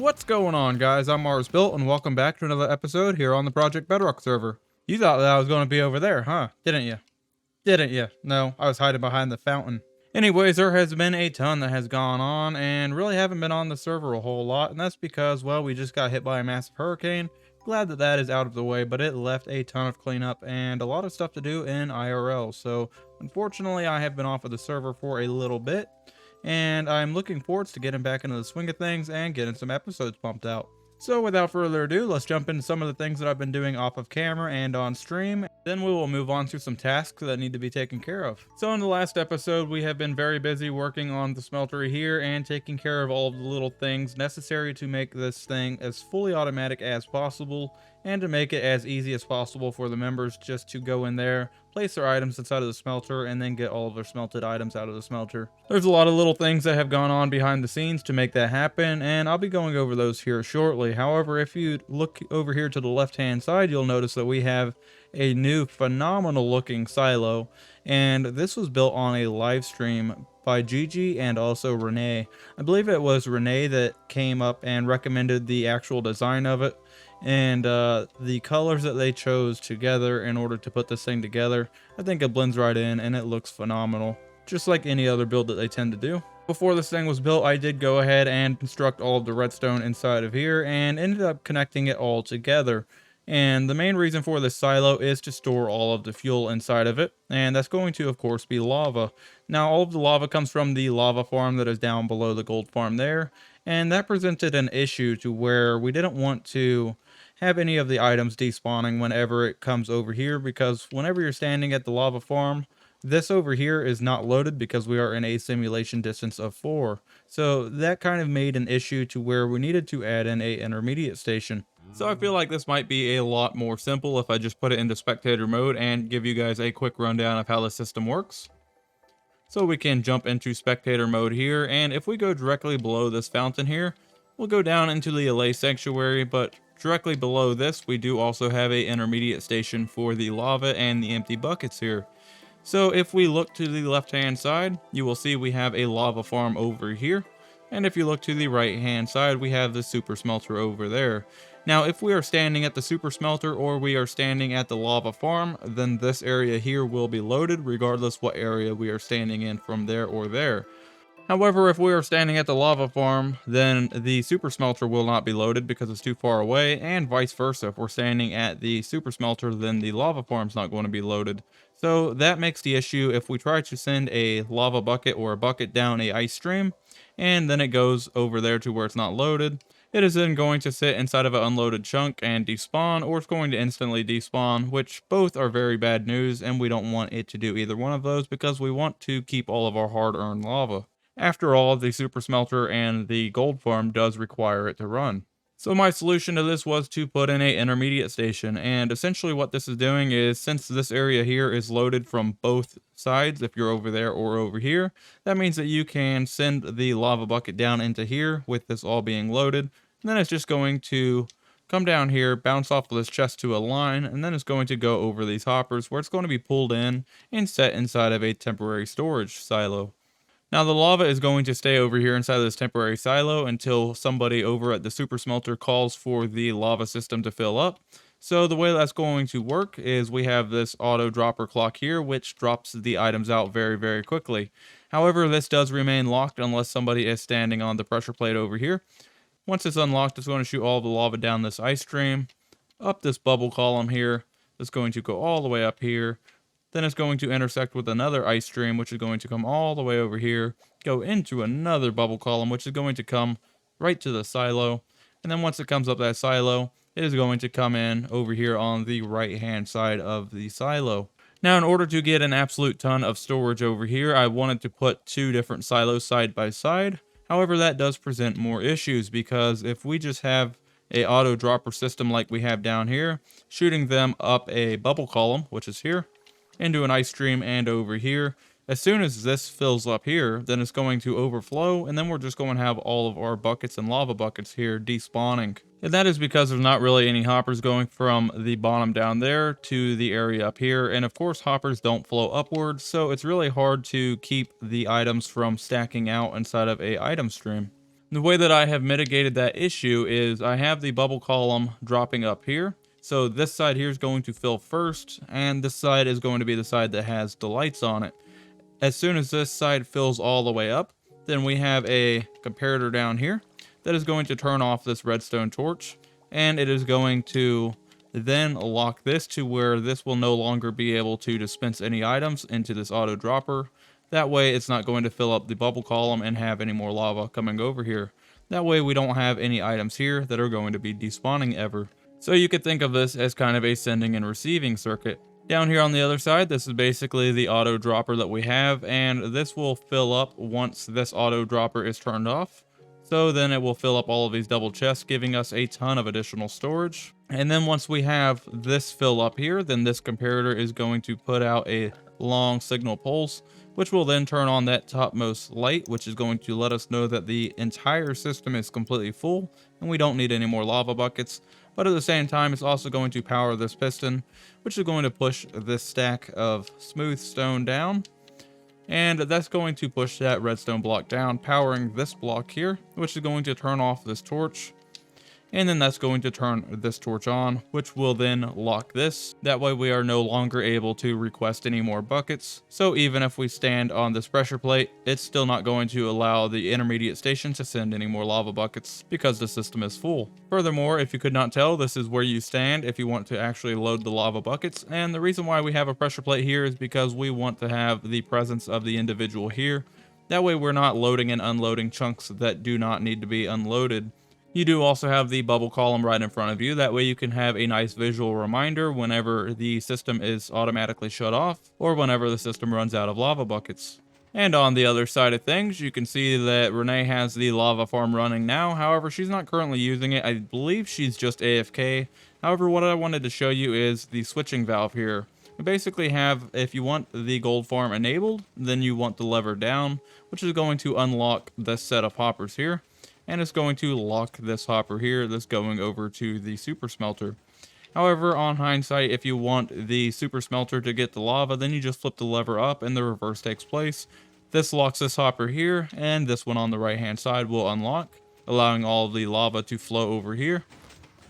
What's going on, guys? I'm Mars Built, and welcome back to another episode here on the Project Bedrock server. You thought that I was going to be over there, huh? Didn't you? Didn't you? No, I was hiding behind the fountain. Anyways, there has been a ton that has gone on, and really haven't been on the server a whole lot, and that's because, well, we just got hit by a massive hurricane. Glad that that is out of the way, but it left a ton of cleanup and a lot of stuff to do in IRL, so unfortunately I have been off of the server for a little bit. And I'm looking forward to getting back into the swing of things and getting some episodes pumped out. So without further ado, let's jump into some of the things that I've been doing off of camera and on stream. Then we will move on to some tasks that need to be taken care of. So in the last episode, we have been very busy working on the smeltery here and taking care of all of the little things necessary to make this thing as fully automatic as possible and to make it as easy as possible for the members just to go in there, place their items inside of the smelter, and then get all of their smelted items out of the smelter. There's a lot of little things that have gone on behind the scenes to make that happen, and I'll be going over those here shortly. However, if you look over here to the left-hand side, you'll notice that we have a new phenomenal looking silo, and this was built on a live stream by Gigi and also Renee. I believe it was Renee that came up and recommended the actual design of it, and the colors that they chose together in order to put this thing together. I think it blends right in and it looks phenomenal, just like any other build that they tend to do. Before this thing was built, I did go ahead and construct all of the redstone inside of here and ended up connecting it all together. And the main reason for this silo is to store all of the fuel inside of it, and that's going to of course be lava. Now all of the lava comes from the lava farm that is down below the gold farm there, and that presented an issue to where we didn't want to have any of the items despawning whenever it comes over here, because whenever you're standing at the lava farm, this over here is not loaded because we are in a simulation distance of 4. So that kind of made an issue to where we needed to add in a intermediate station. So I feel like this might be a lot more simple if I just put it into spectator mode and give you guys a quick rundown of how the system works. So we can jump into spectator mode here, and if we go directly below this fountain here, we'll go down into the Allay Sanctuary, but directly below this we do also have a intermediate station for the lava and the empty buckets here. So if we look to the left hand side, you will see we have a lava farm over here, and if you look to the right hand side, we have the super smelter over there. Now if we are standing at the super smelter or we are standing at the lava farm, then this area here will be loaded regardless what area we are standing in from there or there. However, if we are standing at the lava farm, then the super smelter will not be loaded because it's too far away, and vice versa. If we're standing at the super smelter, then the lava farm's not going to be loaded. So that makes the issue if we try to send a lava bucket or a bucket down a ice stream, and then it goes over there to where it's not loaded. It is then going to sit inside of an unloaded chunk and despawn, or it's going to instantly despawn, which both are very bad news, and we don't want it to do either one of those because we want to keep all of our hard-earned lava. After all, the super smelter and the gold farm does require it to run. So my solution to this was to put in an intermediate station, and essentially what this is doing is, since this area here is loaded from both sides, if you're over there or over here, that means that you can send the lava bucket down into here with this all being loaded, and then it's just going to come down here, bounce off of this chest to a line, and then it's going to go over these hoppers where it's going to be pulled in and set inside of a temporary storage silo. Now the lava is going to stay over here inside of this temporary silo until somebody over at the super smelter calls for the lava system to fill up. So the way that's going to work is we have this auto dropper clock here, which drops the items out very, very quickly. However, this does remain locked unless somebody is standing on the pressure plate over here. Once it's unlocked, it's going to shoot all the lava down this ice stream, up this bubble column here. It's going to go all the way up here. Then it's going to intersect with another ice stream, which is going to come all the way over here, go into another bubble column, which is going to come right to the silo. And then once it comes up that silo, it is going to come in over here on the right-hand side of the silo. Now, in order to get an absolute ton of storage over here, I wanted to put 2 different silos side by side. However, that does present more issues because if we just have a auto dropper system like we have down here, shooting them up a bubble column, which is here, into an ice stream and over here, as soon as this fills up here, then it's going to overflow, and then we're just going to have all of our buckets and lava buckets here despawning. And that is because there's not really any hoppers going from the bottom down there to the area up here, and of course hoppers don't flow upwards, so it's really hard to keep the items from stacking out inside of a item stream. The way that I have mitigated that issue is I have the bubble column dropping up here. So this side here is going to fill first, and this side is going to be the side that has the lights on it. As soon as this side fills all the way up, then we have a comparator down here that is going to turn off this redstone torch, and it is going to then lock this to where this will no longer be able to dispense any items into this auto dropper. That way it's not going to fill up the bubble column and have any more lava coming over here. That way we don't have any items here that are going to be despawning ever. So you could think of this as kind of a sending and receiving circuit. Down here on the other side, this is basically the auto dropper that we have, and this will fill up once this auto dropper is turned off. So then it will fill up all of these double chests, giving us a ton of additional storage. And then once we have this fill up here, then this comparator is going to put out a long signal pulse, which will then turn on that topmost light, which is going to let us know that the entire system is completely full and we don't need any more lava buckets. But at the same time, it's also going to power this piston, which is going to push this stack of smooth stone down. And that's going to push that redstone block down, powering this block here, which is going to turn off this torch. And then that's going to turn this torch on, which will then lock this. That way we are no longer able to request any more buckets. So even if we stand on this pressure plate, it's still not going to allow the intermediate station to send any more lava buckets because the system is full. Furthermore, if you could not tell, this is where you stand if you want to actually load the lava buckets. And the reason why we have a pressure plate here is because we want to have the presence of the individual here. That way we're not loading and unloading chunks that do not need to be unloaded. You do also have the bubble column right in front of you. That way you can have a nice visual reminder whenever the system is automatically shut off or whenever the system runs out of lava buckets. And on the other side of things, you can see that Renee has the lava farm running now. However, she's not currently using it. I believe she's just AFK. However, what I wanted to show you is the switching valve here. You basically have, if you want the gold farm enabled, then you want the lever down, which is going to unlock this set of hoppers here. And it's going to lock this hopper here that's going over to the super smelter. However, on hindsight, if you want the super smelter to get the lava, then you just flip the lever up and the reverse takes place. This locks this hopper here, and this one on the right hand side will unlock, allowing all of the lava to flow over here.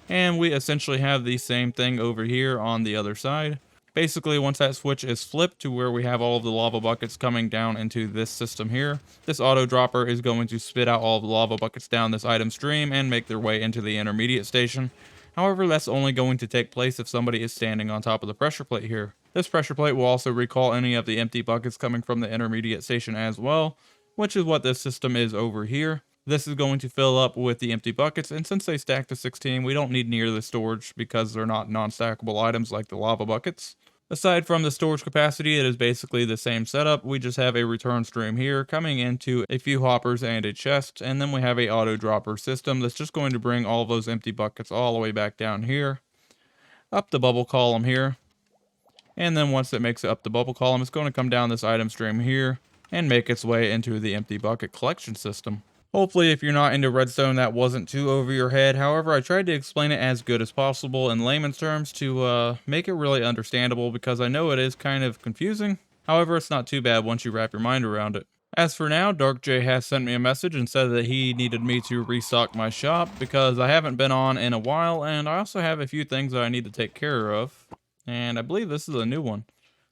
And we essentially have the same thing over here on the other side. Basically, once that switch is flipped to where we have all of the lava buckets coming down into this system here, this auto dropper is going to spit out all of the lava buckets down this item stream and make their way into the intermediate station. However, that's only going to take place if somebody is standing on top of the pressure plate here. This pressure plate will also recall any of the empty buckets coming from the intermediate station as well, which is what this system is over here. This is going to fill up with the empty buckets, and since they stack to 16, we don't need near the storage because they're not non-stackable items like the lava buckets. Aside from the storage capacity, it is basically the same setup. We just have a return stream here coming into a few hoppers and a chest, and then we have a auto dropper system that's just going to bring all of those empty buckets all the way back down here, up the bubble column here, and then once it makes it up the bubble column, it's going to come down this item stream here and make its way into the empty bucket collection system. Hopefully, if you're not into redstone, that wasn't too over your head. However, I tried to explain it as good as possible in layman's terms to make it really understandable because I know it is kind of confusing. However, it's not too bad once you wrap your mind around it. As for now, DarkJ has sent me a message and said that he needed me to restock my shop because I haven't been on in a while, and I also have a few things that I need to take care of. And I believe this is a new one.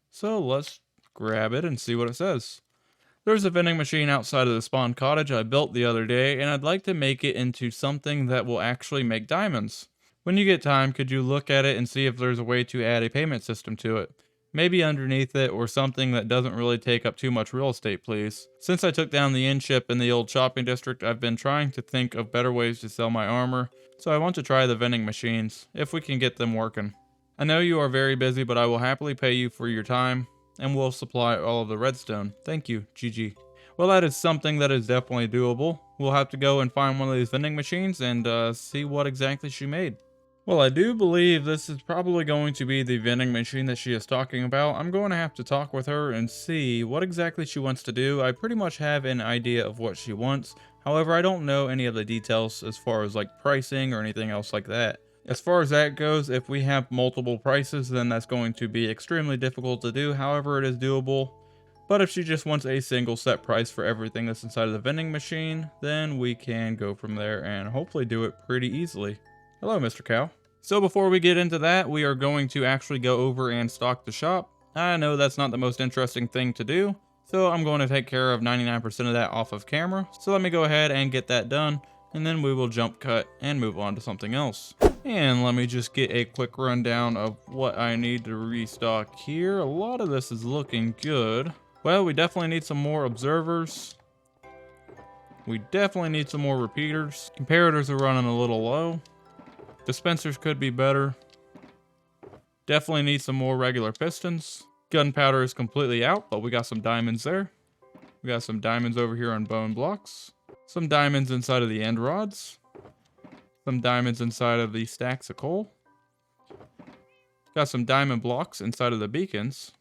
So let's grab it and see what it says. There's a vending machine outside of the spawn cottage I built the other day, and I'd like to make it into something that will actually make diamonds. When you get time, could you look at it and see if there's a way to add a payment system to it? Maybe underneath it or something that doesn't really take up too much real estate, please. Since I took down the inn ship in the old shopping district, I've been trying to think of better ways to sell my armor, so I want to try the vending machines, if we can get them working. I know you are very busy, but I will happily pay you for your time, and we'll supply all of the redstone. Thank you, GG. Well, that is something that is definitely doable. We'll have to go and find one of these vending machines and see what exactly she made. Well, I do believe this is probably going to be the vending machine that she is talking about. I'm going to have to talk with her and see what exactly she wants to do. I pretty much have an idea of what she wants. However, I don't know any of the details as far as like pricing or anything else like that. As far as that goes, if we have multiple prices, then that's going to be extremely difficult to do. However, it is doable. But if she just wants a single set price for everything that's inside of the vending machine, then we can go from there and hopefully do it pretty easily. Hello, Mr. Cow. So before we get into that, we are going to actually go over and stock the shop. I know that's not the most interesting thing to do, so I'm going to take care of 99% of that off of camera. So let me go ahead and get that done, and then we will jump cut and move on to something else. And let me just get a quick rundown of what I need to restock here. A lot of this is looking good. Well, we definitely need some more observers. We definitely need some more repeaters. Comparators are running a little low. Dispensers could be better. Definitely need some more regular pistons. Gunpowder is completely out, but we got some diamonds there. We got some diamonds over here on bone blocks. Some diamonds inside of the end rods. Some diamonds inside of the stacks of coal. Got some diamond blocks inside of the beacons.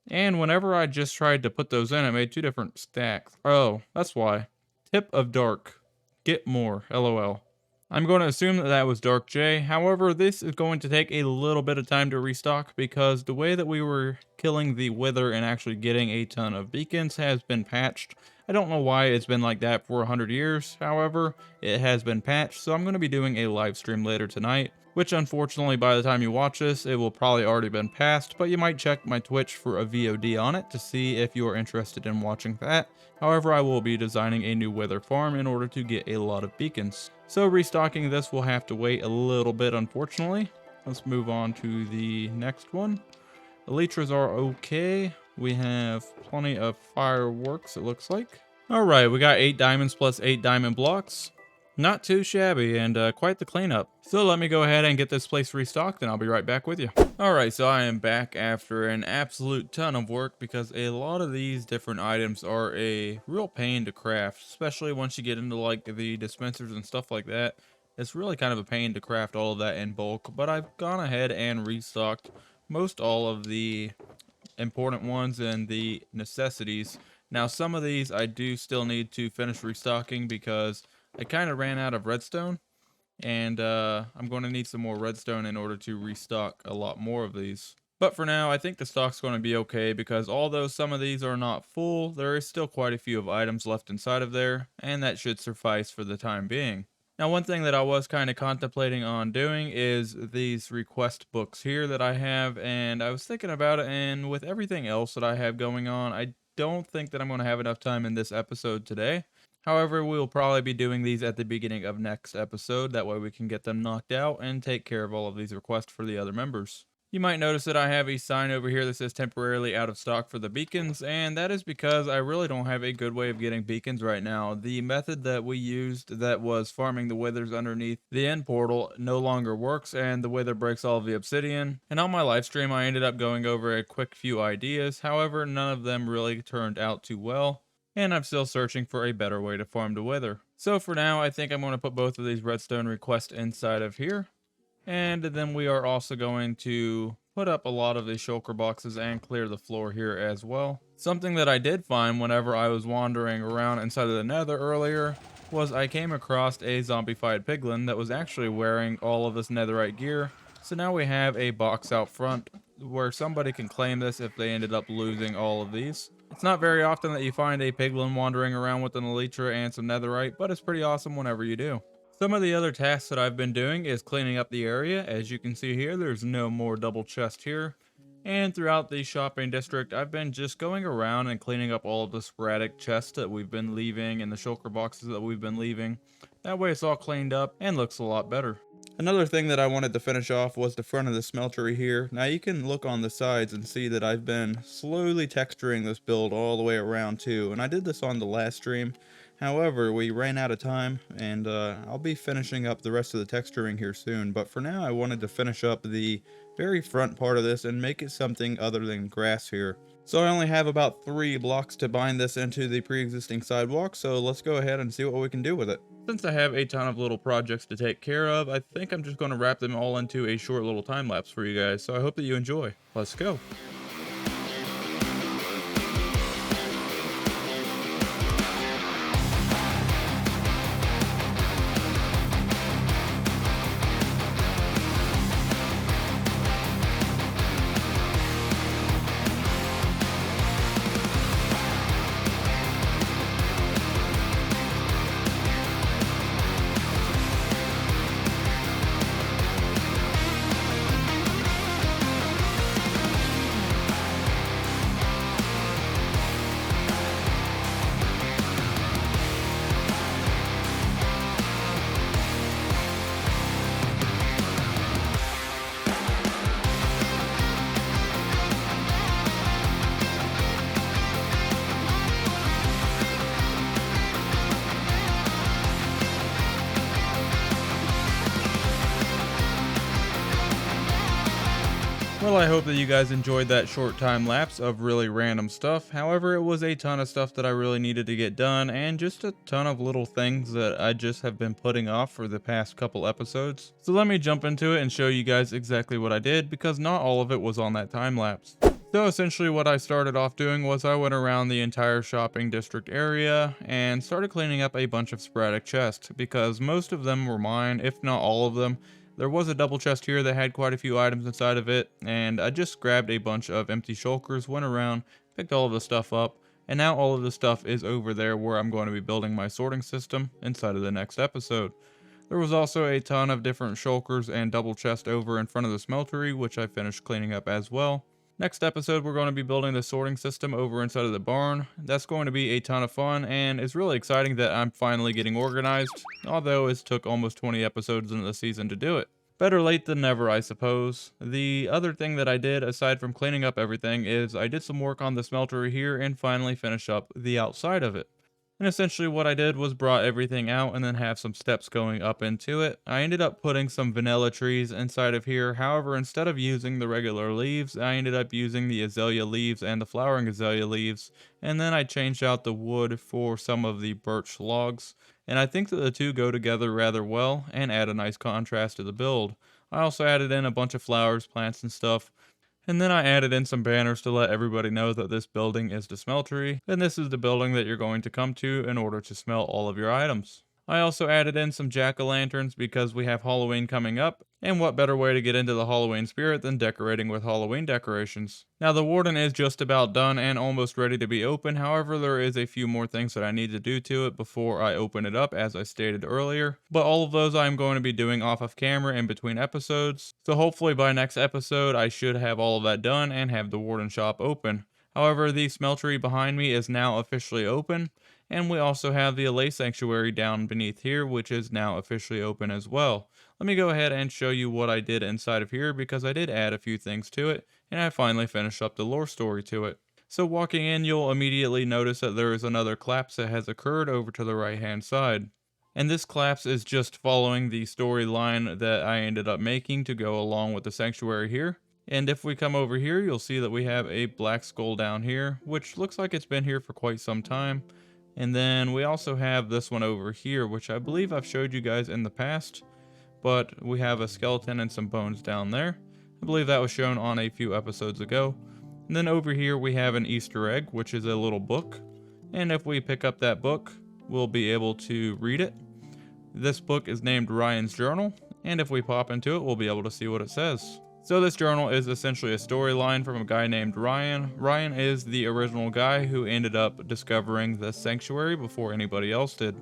And whenever I just tried to put those in, it made two different stacks. Oh, that's why. Tip of dark. Get more. LOL. I'm going to assume that that was DarkJ. However, this is going to take a little bit of time to restock because the way that we were killing the wither and actually getting a ton of beacons has been patched. I don't know why it's been like that for 100 years. However, it has been patched, so I'm going to be doing a live stream later tonight, which unfortunately by the time you watch this, it will probably already been passed, but you might check my Twitch for a VOD on it to see if you are interested in watching that. However, I will be designing a new wither farm in order to get a lot of beacons. So restocking this will have to wait a little bit, unfortunately. Let's move on to the next one. Elytras are okay. We have plenty of fireworks, it looks like. Alright, we got 8 diamonds plus 8 diamond blocks. Not too shabby, and quite the cleanup. So let me go ahead and get this place restocked, and I'll be right back with you. Alright, so I am back after an absolute ton of work because a lot of these different items are a real pain to craft, especially once you get into like the dispensers and stuff like that. It's really kind of a pain to craft all of that in bulk, but I've gone ahead and restocked most all of the important ones and the necessities. Now, some of these I do still need to finish restocking because I kind of ran out of redstone, and I'm going to need some more redstone in order to restock a lot more of these. But for now, I think the stock's going to be okay because although some of these are not full, there is still quite a few of items left inside of there, and that should suffice for the time being. Now, one thing that I was kind of contemplating on doing is these request books here that I have, and I was thinking about it, and with everything else that I have going on, I don't think that I'm going to have enough time in this episode today. However, we will probably be doing these at the beginning of next episode. That way we can get them knocked out and take care of all of these requests for the other members. You might notice that I have a sign over here that says temporarily out of stock for the beacons, and that is because I really don't have a good way of getting beacons right now. The method that we used that was farming the withers underneath the end portal no longer works, and the wither breaks all of the obsidian. And on my live stream, I ended up going over a quick few ideas. However, none of them really turned out too well, and I'm still searching for a better way to farm the wither. So for now, I think I'm going to put both of these redstone requests inside of here. And then we are also going to put up a lot of the shulker boxes and clear the floor here as well. Something that I did find whenever I was wandering around inside of the nether earlier was I came across a zombified piglin that was actually wearing all of this netherite gear. So now we have a box out front where somebody can claim this if they ended up losing all of these. It's not very often that you find a piglin wandering around with an elytra and some netherite, but it's pretty awesome whenever you do. Some of the other tasks that I've been doing is cleaning up the area. As you can see here, there's no more double chest here. And throughout the shopping district, I've been just going around and cleaning up all of the sporadic chests that we've been leaving and the shulker boxes that we've been leaving. That way it's all cleaned up and looks a lot better. Another thing that I wanted to finish off was the front of the smeltery here. Now you can look on the sides and see that I've been slowly texturing this build all the way around too. And I did this on the last stream. However, we ran out of time, and I'll be finishing up the rest of the texturing here soon. But for now, I wanted to finish up the very front part of this and make it something other than grass here. So I only have about 3 blocks to bind this into the pre-existing sidewalk, so let's go ahead and see what we can do with it. Since I have a ton of little projects to take care of, I think I'm just going to wrap them all into a short little time lapse for you guys, so I hope that you enjoy. Let's go. Well, I hope that you guys enjoyed that short time lapse of really random stuff. However, it was a ton of stuff that I really needed to get done, and just a ton of little things that I just have been putting off for the past couple episodes. So let me jump into it and show you guys exactly what I did, because not all of it was on that time lapse. So essentially what I started off doing was I went around the entire shopping district area and started cleaning up a bunch of sporadic chests, because most of them were mine, if not all of them. There was a double chest here that had quite a few items inside of it, and I just grabbed a bunch of empty shulkers, went around, picked all of the stuff up, and now all of the stuff is over there where I'm going to be building my sorting system inside of the next episode. There was also a ton of different shulkers and double chest over in front of the smeltery, which I finished cleaning up as well. Next episode, we're going to be building the sorting system over inside of the barn. That's going to be a ton of fun, and it's really exciting that I'm finally getting organized, although it took almost 20 episodes into the season to do it. Better late than never, I suppose. The other thing that I did, aside from cleaning up everything, is I did some work on the smeltery here and finally finish up the outside of it. And essentially what I did was brought everything out and then have some steps going up into it. I ended up putting some vanilla trees inside of here. However, instead of using the regular leaves, I ended up using the azalea leaves and the flowering azalea leaves. And then I changed out the wood for some of the birch logs. And I think that the two go together rather well and add a nice contrast to the build. I also added in a bunch of flowers, plants, and stuff. And then I added in some banners to let everybody know that this building is the smeltery, and this is the building that you're going to come to in order to smell all of your items. I also added in some jack-o'-lanterns because we have Halloween coming up, and what better way to get into the Halloween spirit than decorating with Halloween decorations. Now the warden is just about done and almost ready to be open, however there is a few more things that I need to do to it before I open it up, as I stated earlier, but all of those I'm going to be doing off of camera in between episodes, so hopefully by next episode I should have all of that done and have the warden shop open. However, the smeltery behind me is now officially open, and we also have the Allay Sanctuary down beneath here, which is now officially open as well. Let me go ahead and show you what I did inside of here, because I did add a few things to it, and I finally finished up the lore story to it. So walking in, you'll immediately notice that there is another collapse that has occurred over to the right hand side. And this collapse is just following the storyline that I ended up making to go along with the sanctuary here. And if we come over here, you'll see that we have a black skull down here, which looks like it's been here for quite some time. And then we also have this one over here, which I believe I've showed you guys in the past, but we have a skeleton and some bones down there. I believe that was shown on a few episodes ago. And then over here we have an Easter egg, which is a little book. And if we pick up that book, we'll be able to read it. This book is named Ryan's Journal, and if we pop into it, we'll be able to see what it says. So this journal is essentially a storyline from a guy named Ryan. Ryan is the original guy who ended up discovering the sanctuary before anybody else did.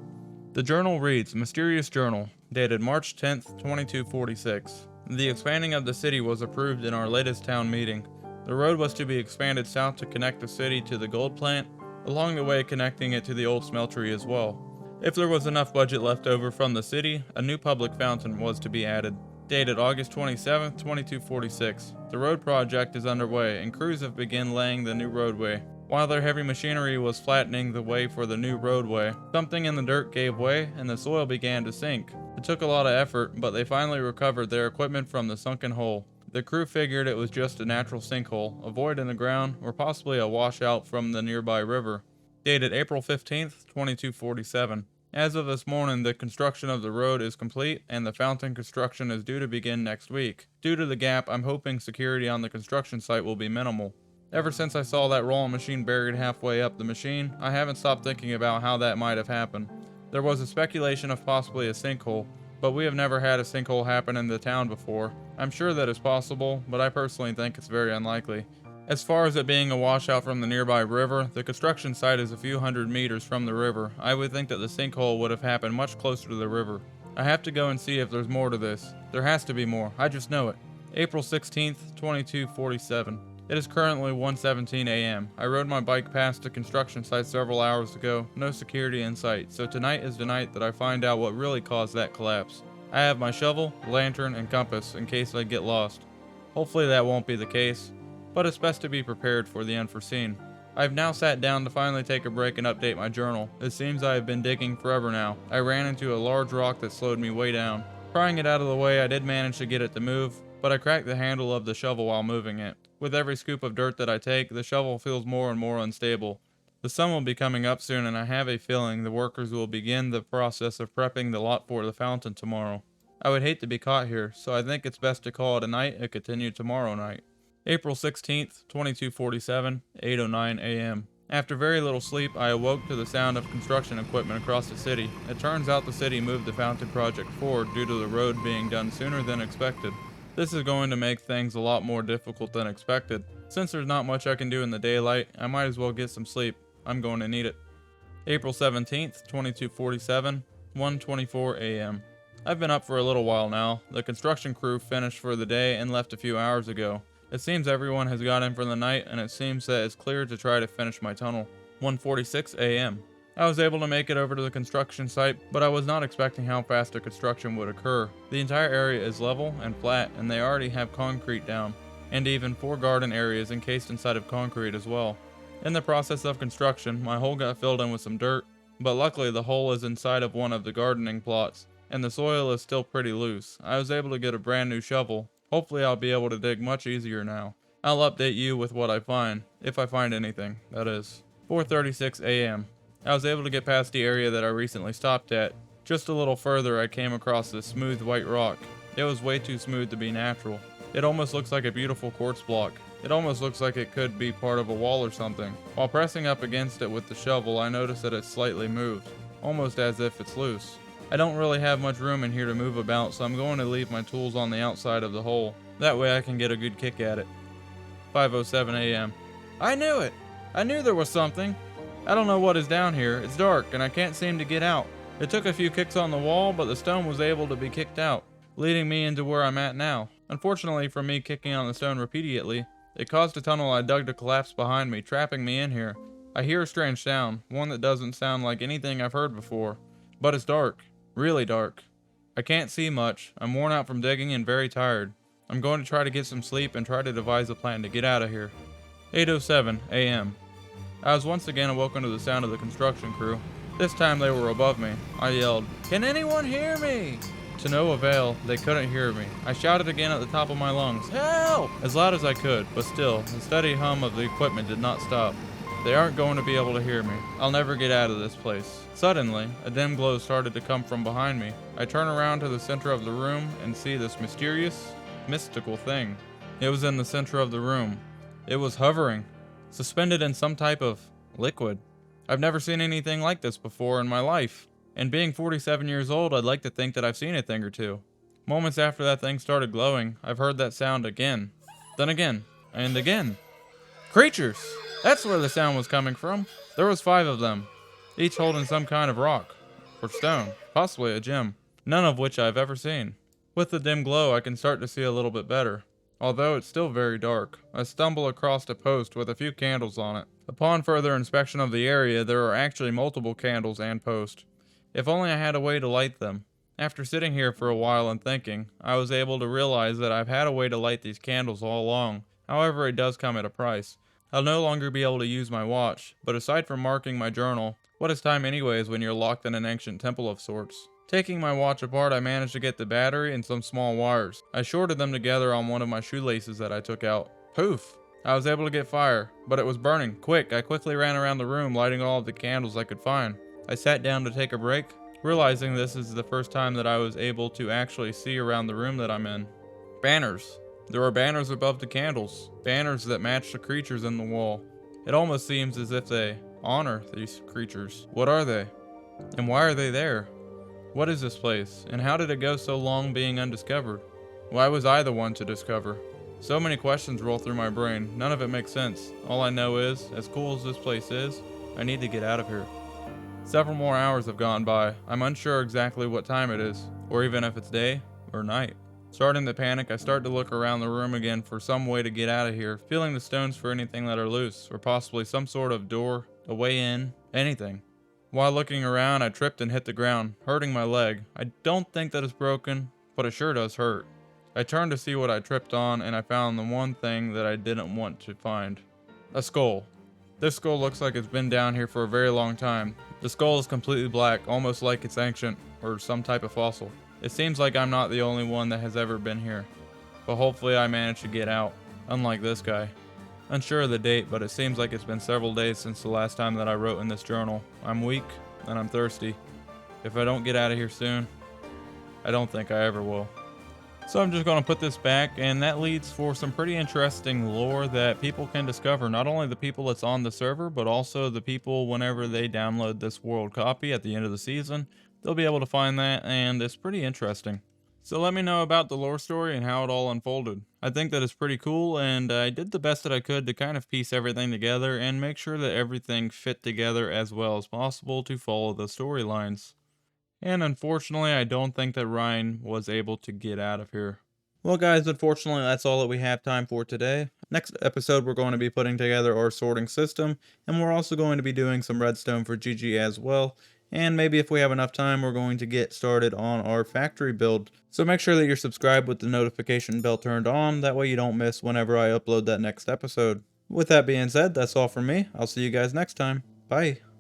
The journal reads, Mysterious Journal, dated March 10th, 2246. The expanding of the city was approved in our latest town meeting. The road was to be expanded south to connect the city to the gold plant, along the way connecting it to the old smeltery as well. If there was enough budget left over from the city, a new public fountain was to be added. Dated August 27th, 2246. The road project is underway, and crews have begun laying the new roadway. While their heavy machinery was flattening the way for the new roadway, something in the dirt gave way, and the soil began to sink. It took a lot of effort, but they finally recovered their equipment from the sunken hole. The crew figured it was just a natural sinkhole, a void in the ground, or possibly a washout from the nearby river. Dated April 15th, 2247. As of this morning, the construction of the road is complete, and the fountain construction is due to begin next week. Due to the gap, I'm hoping security on the construction site will be minimal. Ever since I saw that rolling machine buried halfway up the machine, I haven't stopped thinking about how that might have happened. There was a speculation of possibly a sinkhole, but we have never had a sinkhole happen in the town before. I'm sure that it's possible, but I personally think it's very unlikely. As far as it being a washout from the nearby river, the construction site is a few hundred meters from the river. I would think that the sinkhole would have happened much closer to the river. I have to go and see if there's more to this. There has to be more. I just know it. April 16th, 2247. It is currently 1:17 a.m. I rode my bike past the construction site several hours ago. No security in sight, so tonight is the night that I find out what really caused that collapse. I have my shovel, lantern, and compass in case I get lost. Hopefully that won't be the case, but it's best to be prepared for the unforeseen. I've now sat down to finally take a break and update my journal. It seems I have been digging forever now. I ran into a large rock that slowed me way down. Prying it out of the way, I did manage to get it to move, but I cracked the handle of the shovel while moving it. With every scoop of dirt that I take, the shovel feels more and more unstable. The sun will be coming up soon, and I have a feeling the workers will begin the process of prepping the lot for the fountain tomorrow. I would hate to be caught here, so I think it's best to call it a night and continue tomorrow night. April 16th, 2247, 8:09 a.m. After very little sleep, I awoke to the sound of construction equipment across the city. It turns out the city moved the fountain project forward due to the road being done sooner than expected. This is going to make things a lot more difficult than expected. Since there's not much I can do in the daylight, I might as well get some sleep. I'm going to need it. April 17th, 2247, 1:24 a.m. I've been up for a little while now. The construction crew finished for the day and left a few hours ago. It seems everyone has got in for the night, and it seems that it's clear to try to finish my tunnel. 1:46 a.m. I was able to make it over to the construction site, but I was not expecting how fast the construction would occur. The entire area is level and flat, and they already have concrete down, and even 4 garden areas encased inside of concrete as well. In the process of construction, my hole got filled in with some dirt, but luckily the hole is inside of one of the gardening plots, and the soil is still pretty loose. I was able to get a brand new shovel. Hopefully I'll be able to dig much easier now. I'll update you with what I find, if I find anything, that is. 4:36 a.m. I was able to get past the area that I recently stopped at. Just a little further I came across this smooth white rock. It was way too smooth to be natural. It almost looks like a beautiful quartz block. It almost looks like it could be part of a wall or something. While pressing up against it with the shovel, I noticed that it slightly moved, almost as if it's loose. I don't really have much room in here to move about, so I'm going to leave my tools on the outside of the hole. That way I can get a good kick at it. 5:07 a.m. I knew it! I knew there was something! I don't know what is down here. It's dark, and I can't seem to get out. It took a few kicks on the wall, but the stone was able to be kicked out, leading me into where I'm at now. Unfortunately for me kicking on the stone repeatedly, it caused the tunnel I dug to collapse behind me, trapping me in here. I hear a strange sound, one that doesn't sound like anything I've heard before. But it's dark. Really dark. I can't see much. I'm worn out from digging and very tired. I'm going to try to get some sleep and try to devise a plan to get out of here. 8:07 a.m. I was once again awoken to the sound of the construction crew. This time they were above me. I yelled, "Can anyone hear me?" To no avail, they couldn't hear me. I shouted again at the top of my lungs, "Help!" as loud as I could, but still, the steady hum of the equipment did not stop. They aren't going to be able to hear me. I'll never get out of this place. Suddenly, a dim glow started to come from behind me. I turn around to the center of the room and see this mysterious, mystical thing. It was in the center of the room. It was hovering, suspended in some type of liquid. I've never seen anything like this before in my life. And being 47 years old, I'd like to think that I've seen a thing or two. Moments after that thing started glowing, I've heard that sound again. Then again. And again. Creatures! That's where the sound was coming from. There was 5 of them, each holding some kind of rock or stone, possibly a gem, none of which I've ever seen. With the dim glow, I can start to see a little bit better, although it's still very dark. I stumble across a post with a few candles on it. Upon further inspection of the area, there are actually multiple candles and posts. If only I had a way to light them. After sitting here for a while and thinking, I was able to realize that I've had a way to light these candles all along. However, it does come at a price. I'll no longer be able to use my watch, but aside from marking my journal, what is time anyways when you're locked in an ancient temple of sorts? Taking my watch apart, I managed to get the battery and some small wires. I shorted them together on one of my shoelaces that I took out. Poof! I was able to get fire, but it was burning. Quick! I quickly ran around the room, lighting all of the candles I could find. I sat down to take a break, realizing this is the first time that I was able to actually see around the room that I'm in. Banners. There are banners above the candles, banners that match the creatures in the wall. It almost seems as if they honor these creatures. What are they? And why are they there? What is this place? And how did it go so long being undiscovered? Why was I the one to discover? So many questions roll through my brain. None of it makes sense. All I know is, as cool as this place is, I need to get out of here. Several more hours have gone by. I'm unsure exactly what time it is, or even if it's day or night. Starting to panic, I start to look around the room again for some way to get out of here, feeling the stones for anything that are loose, or possibly some sort of door, a way in, anything. While looking around, I tripped and hit the ground, hurting my leg. I don't think that it's broken, but it sure does hurt. I turned to see what I tripped on, and I found the one thing that I didn't want to find. A skull. This skull looks like it's been down here for a very long time. The skull is completely black, almost like it's ancient, or some type of fossil. It seems like I'm not the only one that has ever been here. but hopefully I managed to get out, unlike this guy. Unsure of the date, but it seems like it's been several days since the last time that I wrote in this journal. I'm weak, and I'm thirsty. If I don't get out of here soon, I don't think I ever will. So I'm just going to put this back, and that leads for some pretty interesting lore that people can discover. Not only the people that's on the server, but also the people whenever they download this world copy at the end of the season. They'll be able to find that, and it's pretty interesting. So let me know about the lore story and how it all unfolded. I think that it's pretty cool, and I did the best that I could to kind of piece everything together and make sure that everything fit together as well as possible to follow the storylines. And unfortunately, I don't think that Ryan was able to get out of here. Well, guys, unfortunately, that's all that we have time for today. Next episode, we're going to be putting together our sorting system, and we're also going to be doing some redstone for Gigi as well. And maybe if we have enough time, we're going to get started on our factory build. So make sure that you're subscribed with the notification bell turned on. That way you don't miss whenever I upload that next episode. With that being said, that's all from me. I'll see you guys next time. Bye.